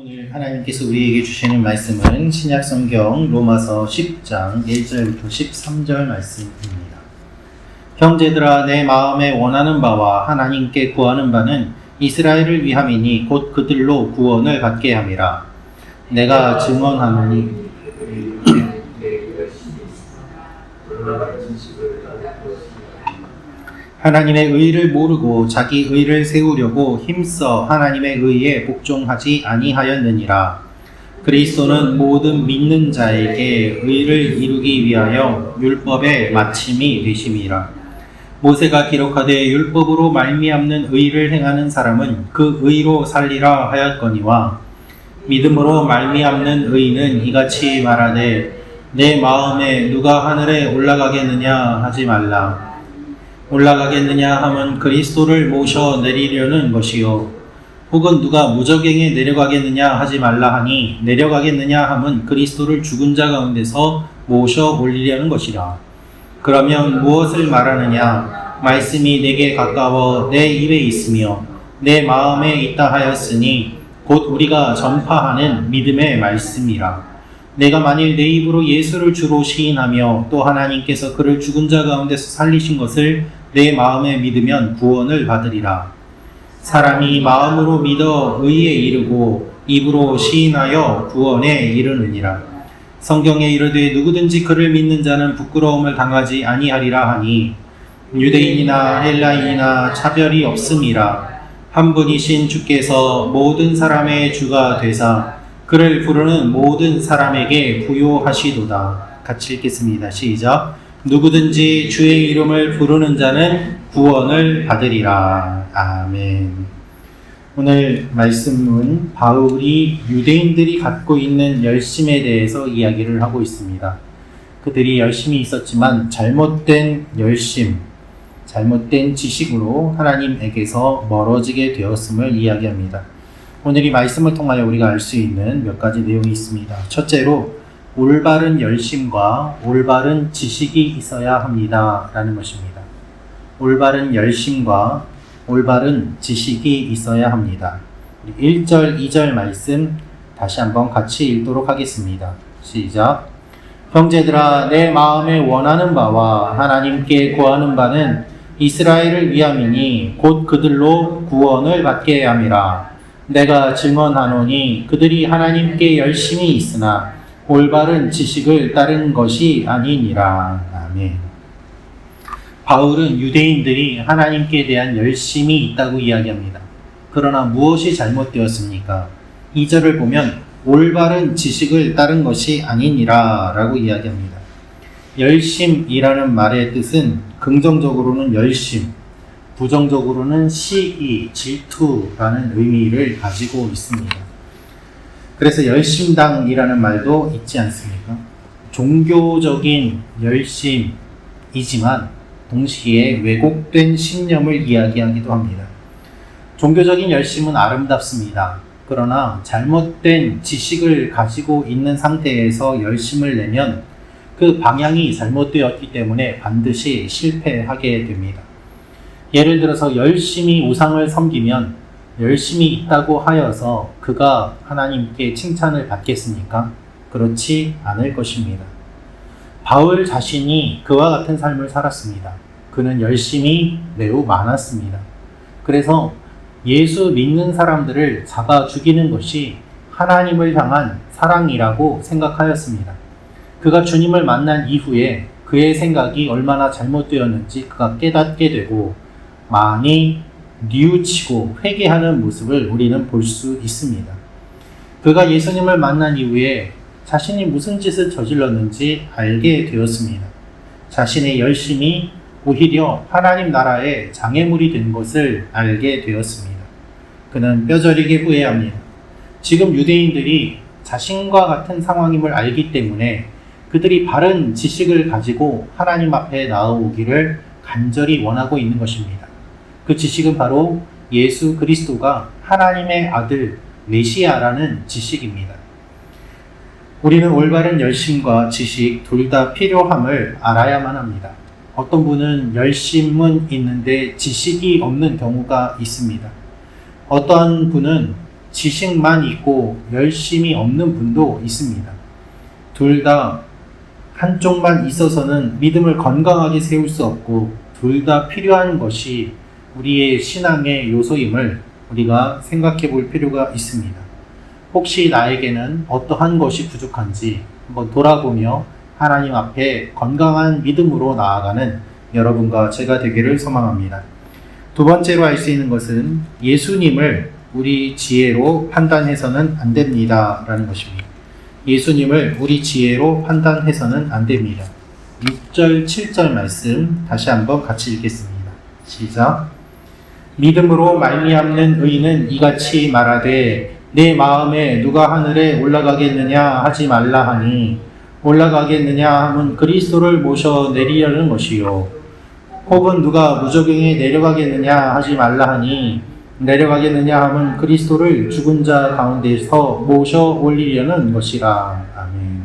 오늘 하나님께서 우리에게 주시는 말씀은 신약성경 로마서 10장 1절부터 13절 말씀입니다. 형제들아, 내 마음에 원하는 바와 하나님께 구하는 바는 이스라엘을 위함이니 곧 그들로 구원을 받게 함이라. 내가 증언하노니 하나님의 의를 모르고 자기 의를 세우려고 힘써 하나님의 의에 복종하지 아니하였느니라. 그리스도는 모든 믿는 자에게 의를 이루기 위하여 율법의 마침이 되심이라. 모세가 기록하되 율법으로 말미암는 의를 행하는 사람은 그 의로 살리라 하였거니와, 믿음으로 말미암는 의는 이같이 말하되 내 마음에 누가 하늘에 올라가겠느냐 하지 말라. 올라가겠느냐 하면 그리스도를 모셔 내리려는 것이요, 혹은 누가 무저갱에 내려가겠느냐 하지 말라 하니 내려가겠느냐 하면 그리스도를 죽은 자 가운데서 모셔 올리려는 것이라. 그러면 무엇을 말하느냐? 말씀이 내게 가까워 내 입에 있으며 내 마음에 있다 하였으니 곧 우리가 전파하는 믿음의 말씀이라. 내가 만일 내 입으로 예수를 주로 시인하며 또 하나님께서 그를 죽은 자 가운데서 살리신 것을 내 마음에 믿으면 구원을 받으리라. 사람이 마음으로 믿어 의에 이르고 입으로 시인하여 구원에 이르느니라. 성경에 이르되 누구든지 그를 믿는 자는 부끄러움을 당하지 아니하리라 하니, 유대인이나 헬라인이나 차별이 없음이라. 한 분이신 주께서 모든 사람의 주가 되사 그를 부르는 모든 사람에게 부요하시도다. 같이 읽겠습니다. 시작. 누구든지 주의 이름을 부르는 자는 구원을 받으리라. 아멘. 오늘 말씀은 바울이 유대인들이 갖고 있는 열심에 대해서 이야기를 하고 있습니다. 그들이 열심이 있었지만 잘못된 열심, 잘못된 지식으로 하나님에게서 멀어지게 되었음을 이야기합니다. 오늘 이 말씀을 통하여 우리가 알 수 있는 몇 가지 내용이 있습니다. 첫째로, 올바른 열심과 올바른 지식이 있어야 합니다 라는 것입니다. 올바른 열심과 올바른 지식이 있어야 합니다. 1절, 2절 말씀 다시 한번 같이 읽도록 하겠습니다. 시작. 형제들아, 내 마음에 원하는 바와 하나님께 구하는 바는 이스라엘을 위함이니 곧 그들로 구원을 받게 함이라. 내가 증언하노니 그들이 하나님께 열심히 있으나 올바른 지식을 따른 것이 아니니라. 아멘. 바울은 유대인들이 하나님께 대한 열심이 있다고 이야기합니다. 그러나 무엇이 잘못되었습니까? 2절을 보면 올바른 지식을 따른 것이 아니니라 라고 이야기합니다. 열심이라는 말의 뜻은 긍정적으로는 열심, 부정적으로는 시기, 질투라는 의미를 가지고 있습니다. 그래서 열심당이라는 말도 있지 않습니까? 종교적인 열심이지만 동시에 왜곡된 신념을 이야기하기도 합니다. 종교적인 열심은 아름답습니다. 그러나 잘못된 지식을 가지고 있는 상태에서 열심을 내면 그 방향이 잘못되었기 때문에 반드시 실패하게 됩니다. 예를 들어서 열심히 우상을 섬기면 열심히 있다고 하여서 그가 하나님께 칭찬을 받겠습니까? 그렇지 않을 것입니다. 바울 자신이 그와 같은 삶을 살았습니다. 그는 열심이 매우 많았습니다. 그래서 예수 믿는 사람들을 잡아 죽이는 것이 하나님을 향한 사랑이라고 생각하였습니다. 그가 주님을 만난 이후에 그의 생각이 얼마나 잘못되었는지 그가 깨닫게 되고 많이 뉘우치고 회개하는 모습을 우리는 볼 수 있습니다. 그가 예수님을 만난 이후에 자신이 무슨 짓을 저질렀는지 알게 되었습니다. 자신의 열심이 오히려 하나님 나라의 장애물이 된 것을 알게 되었습니다. 그는 뼈저리게 후회합니다. 지금 유대인들이 자신과 같은 상황임을 알기 때문에 그들이 바른 지식을 가지고 하나님 앞에 나아오기를 간절히 원하고 있는 것입니다. 그 지식은 바로 예수 그리스도가 하나님의 아들 메시아라는 지식입니다. 우리는 올바른 열심과 지식 둘 다 필요함을 알아야만 합니다. 어떤 분은 열심은 있는데 지식이 없는 경우가 있습니다. 어떠한 분은 지식만 있고 열심이 없는 분도 있습니다. 둘 다 한쪽만 있어서는 믿음을 건강하게 세울 수 없고 둘 다 필요한 것이 우리의 신앙의 요소임을 우리가 생각해 볼 필요가 있습니다. 혹시 나에게는 어떠한 것이 부족한지 한번 돌아보며 하나님 앞에 건강한 믿음으로 나아가는 여러분과 제가 되기를 소망합니다. 두 번째로 할 수 있는 것은 예수님을 우리 지혜로 판단해서는 안 됩니다 라는 것입니다. 예수님을 우리 지혜로 판단해서는 안 됩니다. 6절 7절 말씀 다시 한번 같이 읽겠습니다. 시작. 믿음으로 말미암는 의인은 이같이 말하되 내 마음에 누가 하늘에 올라가겠느냐 하지 말라 하니 올라가겠느냐 함은 그리스도를 모셔 내리려는 것이요 혹은 누가 무저갱에 내려가겠느냐 하지 말라 하니 내려가겠느냐 함은 그리스도를 죽은 자 가운데서 모셔 올리려는 것이라. 아멘.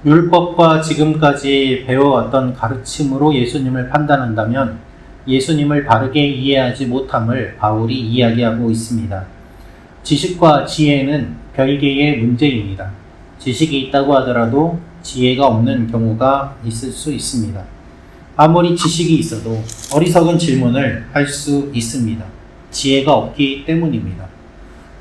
율법과 지금까지 배워왔던 가르침으로 예수님을 판단한다면 예수님을 바르게 이해하지 못함을 바울이 이야기하고 있습니다. 지식과 지혜는 별개의 문제입니다. 지식이 있다고 하더라도 지혜가 없는 경우가 있을 수 있습니다. 아무리 지식이 있어도 어리석은 질문을 할 수 있습니다. 지혜가 없기 때문입니다.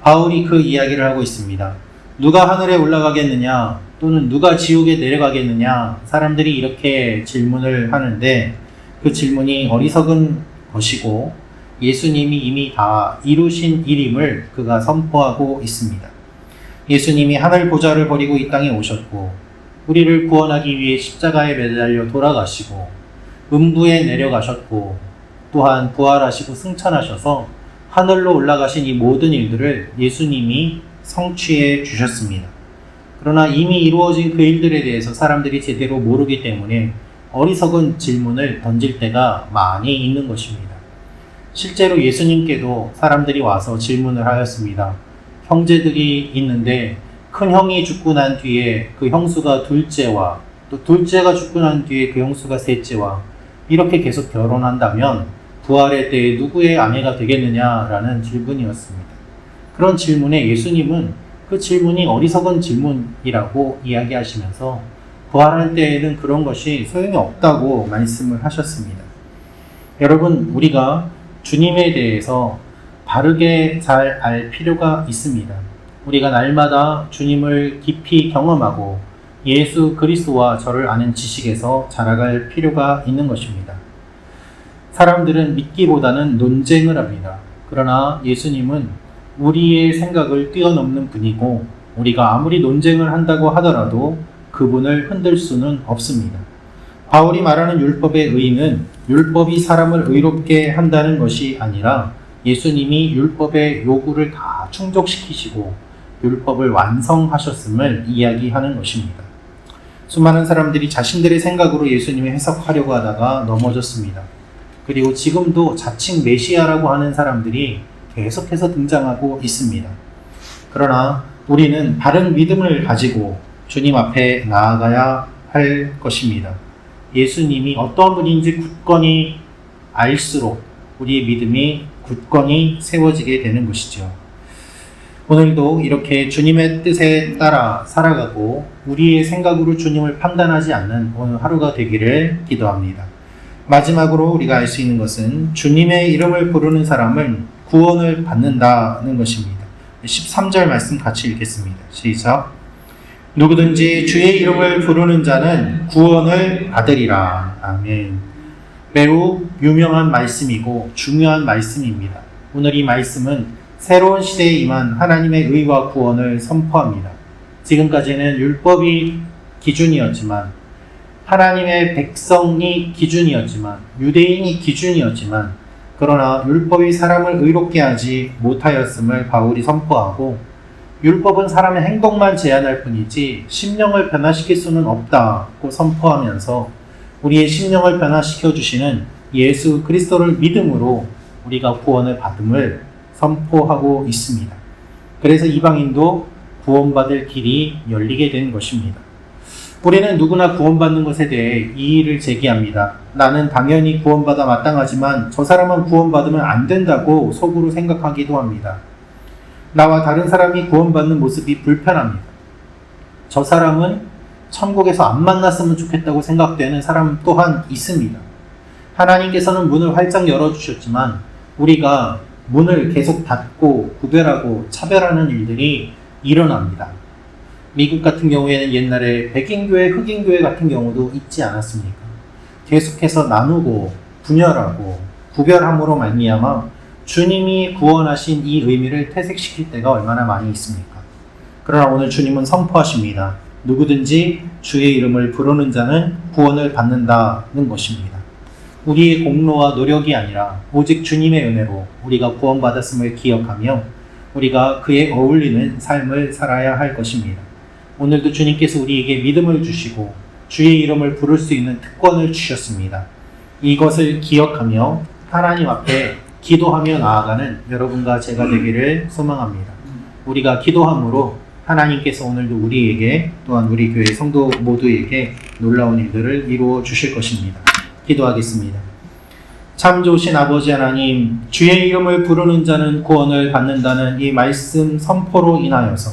바울이 그 이야기를 하고 있습니다. 누가 하늘에 올라가겠느냐 또는 누가 지옥에 내려가겠느냐 사람들이 이렇게 질문을 하는데 그 질문이 어리석은 것이고 예수님이 이미 다 이루신 일임을 그가 선포하고 있습니다. 예수님이 하늘 보좌를 버리고 이 땅에 오셨고 우리를 구원하기 위해 십자가에 매달려 돌아가시고 음부에 내려가셨고 또한 부활하시고 승천하셔서 하늘로 올라가신 이 모든 일들을 예수님이 성취해 주셨습니다. 그러나 이미 이루어진 그 일들에 대해서 사람들이 제대로 모르기 때문에 어리석은 질문을 던질 때가 많이 있는 것입니다. 실제로 예수님께도 사람들이 와서 질문을 하였습니다. 형제들이 있는데 큰 형이 죽고 난 뒤에 그 형수가 둘째와 또 둘째가 죽고 난 뒤에 그 형수가 셋째와 이렇게 계속 결혼한다면 부활의 때에 누구의 아내가 되겠느냐라는 질문이었습니다. 그런 질문에 예수님은 그 질문이 어리석은 질문이라고 이야기하시면서 부활할 때에는 그런 것이 소용이 없다고 말씀을 하셨습니다. 여러분, 우리가 주님에 대해서 바르게 잘 알 필요가 있습니다. 우리가 날마다 주님을 깊이 경험하고 예수 그리스도와 저를 아는 지식에서 자라갈 필요가 있는 것입니다. 사람들은 믿기보다는 논쟁을 합니다. 그러나 예수님은 우리의 생각을 뛰어넘는 분이고 우리가 아무리 논쟁을 한다고 하더라도 그분을 흔들 수는 없습니다. 바울이 말하는 율법의 의의는 율법이 사람을 의롭게 한다는 것이 아니라 예수님이 율법의 요구를 다 충족시키시고 율법을 완성하셨음을 이야기하는 것입니다. 수많은 사람들이 자신들의 생각으로 예수님을 해석하려고 하다가 넘어졌습니다. 그리고 지금도 자칭 메시아라고 하는 사람들이 계속해서 등장하고 있습니다. 그러나 우리는 바른 믿음을 가지고 주님 앞에 나아가야 할 것입니다. 예수님이 어떤 분인지 굳건히 알수록 우리의 믿음이 굳건히 세워지게 되는 것이죠. 오늘도 이렇게 주님의 뜻에 따라 살아가고 우리의 생각으로 주님을 판단하지 않는 오늘 하루가 되기를 기도합니다. 마지막으로 우리가 알 수 있는 것은 주님의 이름을 부르는 사람은 구원을 받는다는 것입니다. 13절 말씀 같이 읽겠습니다. 시작. 누구든지 주의 이름을 부르는 자는 구원을 받으리라. 아멘. 매우 유명한 말씀이고 중요한 말씀입니다. 오늘 이 말씀은 새로운 시대에 임한 하나님의 의와 구원을 선포합니다. 지금까지는 율법이 기준이었지만 하나님의 백성이 기준이었지만 유대인이 기준이었지만 그러나 율법이 사람을 의롭게 하지 못하였음을 바울이 선포하고 율법은 사람의 행동만 제한할 뿐이지 심령을 변화시킬 수는 없다고 선포하면서 우리의 심령을 변화시켜 주시는 예수 그리스도를 믿음으로 우리가 구원을 받음을 선포하고 있습니다. 그래서 이방인도 구원받을 길이 열리게 된 것입니다. 우리는 누구나 구원받는 것에 대해 이의를 제기합니다. 나는 당연히 구원받아 마땅하지만 저 사람은 구원받으면 안 된다고 속으로 생각하기도 합니다. 나와 다른 사람이 구원받는 모습이 불편합니다. 저 사람은 천국에서 안 만났으면 좋겠다고 생각되는 사람 또한 있습니다. 하나님께서는 문을 활짝 열어주셨지만 우리가 문을 계속 닫고 구별하고 차별하는 일들이 일어납니다. 미국 같은 경우에는 옛날에 백인교회, 흑인교회 같은 경우도 있지 않았습니까? 계속해서 나누고 분열하고 구별함으로 말미암아 주님이 구원하신 이 의미를 퇴색시킬 때가 얼마나 많이 있습니까? 그러나 오늘 주님은 선포하십니다. 누구든지 주의 이름을 부르는 자는 구원을 받는다는 것입니다. 우리의 공로와 노력이 아니라 오직 주님의 은혜로 우리가 구원받았음을 기억하며 우리가 그에 어울리는 삶을 살아야 할 것입니다. 오늘도 주님께서 우리에게 믿음을 주시고 주의 이름을 부를 수 있는 특권을 주셨습니다. 이것을 기억하며 하나님 앞에 기도하며 나아가는 여러분과 제가 되기를 소망합니다. 우리가 기도함으로 하나님께서 오늘도 우리에게 또한 우리 교회 성도 모두에게 놀라운 일들을 이루어 주실 것입니다. 기도하겠습니다. 참 좋으신 아버지 하나님, 주의 이름을 부르는 자는 구원을 받는다는 이 말씀 선포로 인하여서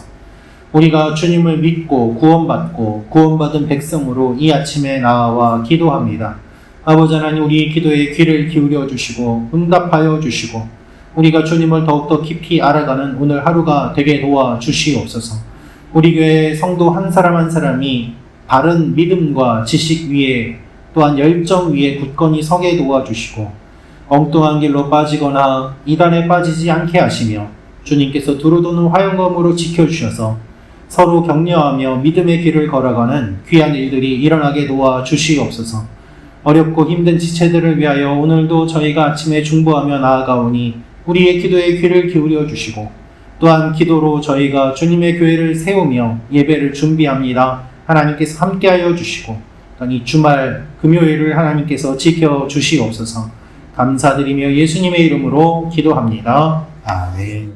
우리가 주님을 믿고 구원받고 구원받은 백성으로 이 아침에 나와 기도합니다. 아버지 하나님, 우리 기도에 귀를 기울여 주시고 응답하여 주시고 우리가 주님을 더욱더 깊이 알아가는 오늘 하루가 되게 도와주시옵소서. 우리 교회 성도 한 사람 한 사람이 바른 믿음과 지식 위에 또한 열정 위에 굳건히 서게 도와주시고 엉뚱한 길로 빠지거나 이단에 빠지지 않게 하시며 주님께서 두루도는 화영검으로 지켜주셔서 서로 격려하며 믿음의 길을 걸어가는 귀한 일들이 일어나게 도와주시옵소서. 어렵고 힘든 지체들을 위하여 오늘도 저희가 아침에 중보하며 나아가오니 우리의 기도에 귀를 기울여 주시고 또한 기도로 저희가 주님의 교회를 세우며 예배를 준비합니다. 하나님께서 함께하여 주시고 또한 이 주말 금요일을 하나님께서 지켜주시옵소서. 감사드리며 예수님의 이름으로 기도합니다. 아멘.